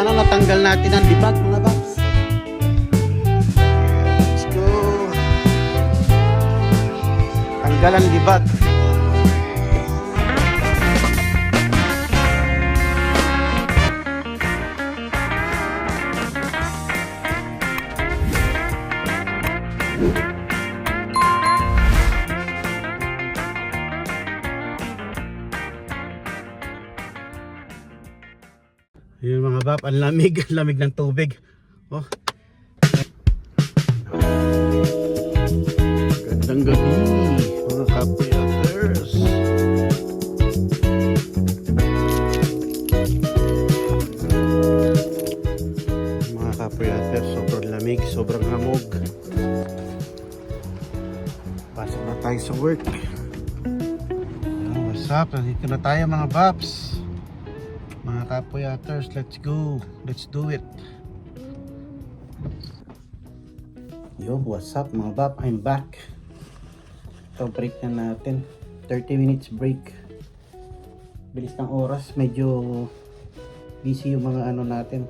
paano natanggal natin ang libag mga box. Let's go. Tanggal ang libag. Yun mga bab, ang lamig, lamig ng tubig. Oh. Gandang gabi mga kapuyaters. Mga kapuyaters, sobrang lamig, sobrang hamog. Pasok na tayo sa work. What's up? Nandito na tayo mga babs. Mga kapuyaters, let's go. Let's do it. Yo, what's up mga bab? I'm back. Ito, break na natin. 30 minutes break. Bilis ng oras. Medyo busy yung mga ano natin.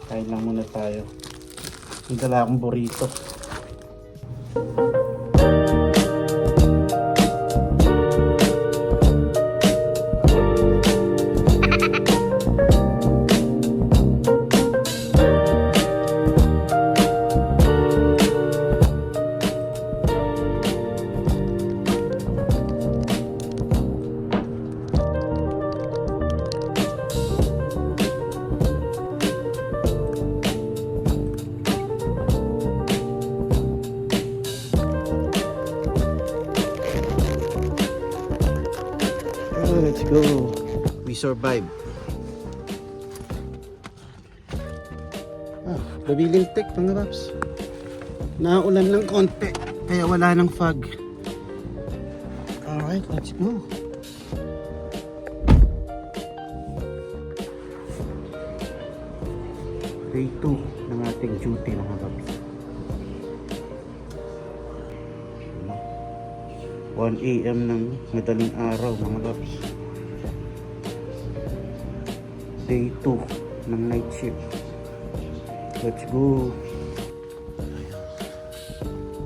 Kain lang muna tayo. May dala akong burrito. Let's go. We survive. Nabilintik mga paps. Naulan ng konti kaya wala ng fog. Alright, let's go. Day 2 ng ating duty mga paps. 1 AM ng madaling araw mga paps. Day 2 ng night shift. Let's go.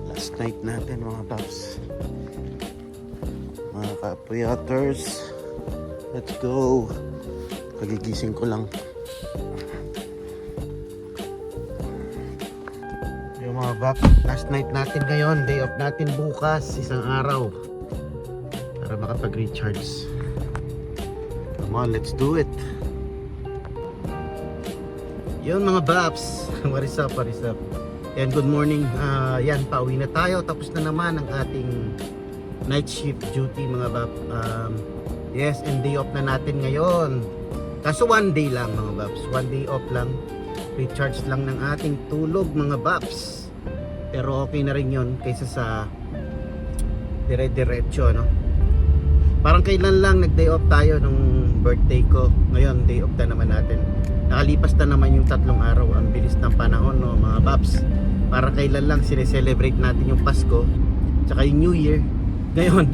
Last night natin mga paps. Mga kapuyaters, let's go. Kagigising ko lang. Yung mga paps, last night natin ngayon. Day off natin bukas, isang araw para makapag-recharge. Come on, let's do it. Yun mga babs, what is up, what is up? Yan, good morning. Yan, pauwi na tayo. Tapos na naman ang ating night shift duty mga bab. Yes, and day off na natin ngayon. Kaso 1 day lang mga babs. 1 day off lang. Recharge lang ng ating tulog mga babs. Pero okay na rin yun kaysa sa dire-diretso, no? Parang kailan lang nag-day off tayo nung birthday ko. Ngayon, day off na naman natin. Nakalipas na naman yung 3 araw. Ang bilis ng panahon, no, mga babs. Para kailan lang sineselebrate natin yung Pasko tsaka yung New Year. Ngayon,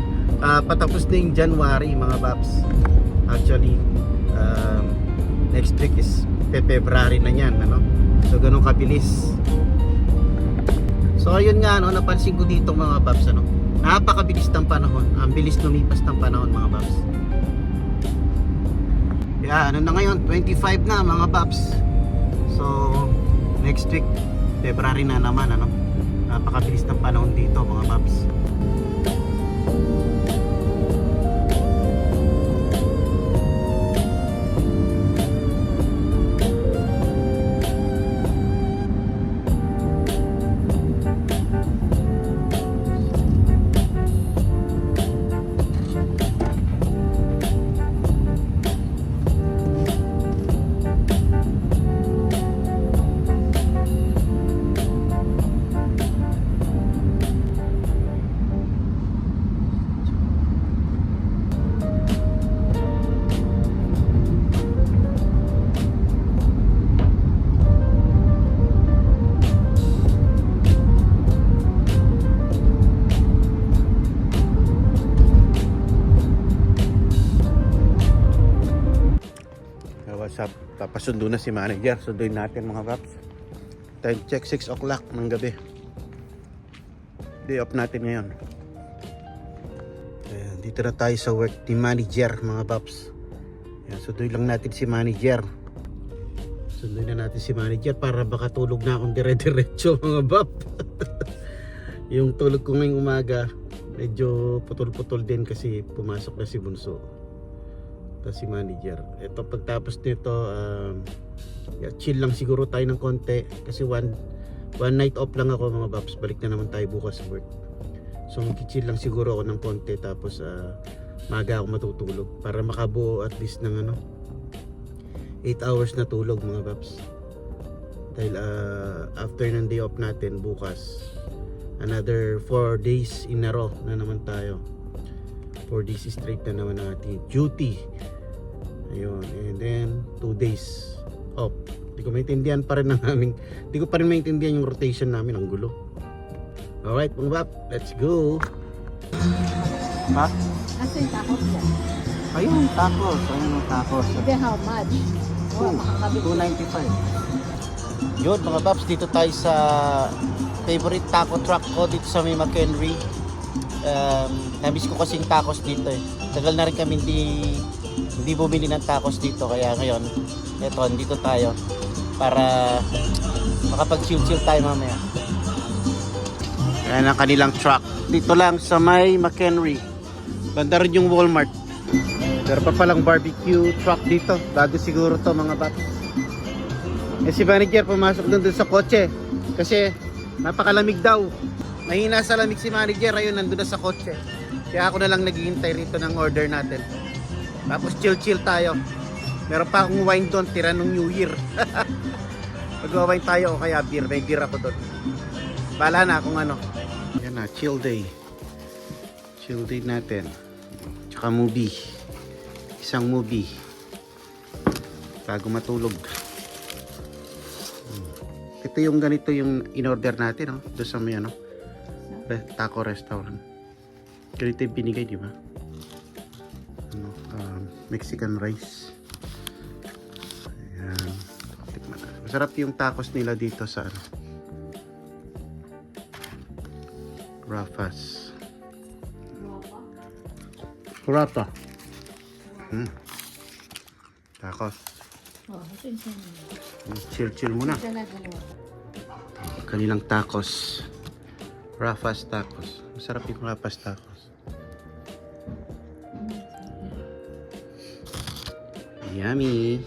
patapos na yung January mga babs. Actually, next week is February na yan, ano? So ganun kabilis. So ayun nga, no, napansin ko dito mga babs, ano, napakabilis ng panahon. Ang bilis lumipas ng panahon mga babs. Yeah, ano na ngayon, 25 na mga babs. So next week February na naman, ano. Napakabilis ng panahon dito mga babs. Papasundo na si manager. Sunduin natin mga paps. Time check 6 o'clock ng gabi. Day off natin ngayon. Ayan, dito na tayo sa work ni manager mga paps. Ayan, sunduin lang natin si manager. Sunduin na natin si manager para baka tulog na akong dire-diretso mga paps. Yung tulog ko ngayong umaga medyo putol-putol din kasi pumasok na si Bunso. Tapos si manager. Ito pagtapos nito chill lang siguro tayo ng konti kasi one night off lang ako mga paps. Balik na naman tayo bukas work. So mag-chill lang siguro ako ng konti tapos maga ako matutulog para makabuo at least ng 8 hours na tulog mga paps. Dahil after ng day off natin bukas, another 4 days in a row na naman tayo. 4 days straight na naman ang ating duty. Ayun, and then 2 days off. Hindi ko maintindihan pa rin hindi ko pa rin maintindihan yung rotation namin, ang gulo. Alright, mga bap, let's go. Ha? Asa yung tacos dyan? Ayun, tacos. Ayun yung tacos. Hindi, how much? Oh, makakabit. 295. Yun, mga paps, dito tayo sa favorite taco truck ko dito sa may McHenry. Namiss ko kasing tacos dito eh. Tagal na rin kami hindi bumili ng tacos dito, kaya ngayon eto, dito tayo para makapag-chill tayo mamaya. Ayan ang kanilang truck. Dito lang sa may McHenry. Banda rin yung Walmart. Pero pa palang barbecue truck dito. Bago siguro to mga paps. Si manager pumasok dun sa kotse kasi napakalamig daw. Mahina sa lamig si manager, ayun nandun na sa kotse. Kaya ako na lang naghihintay rito ng order natin. Tapos chill tayo. Meron pa akong wine doon, tira nung New Year. Mag-wine tayo o kaya beer, may beer ako doon. Bahala na kung ano. Yan na, chill day. Chill day natin. Tsaka movie. Isang movie. Bago matulog. Ito yung ganito yung in-order natin, no? Doon sa may taco restaurant. Ganito yung binigay, di ba? Mexican rice. Ayan. Tikman na. Masarap yung tacos nila dito sa Rafa's. Rafa. Tacos. Oh, ito yung Chill muna. dalawa. Kanilang tacos. Rafa's tacos. Masarap yung Rafa's tacos. Yummy.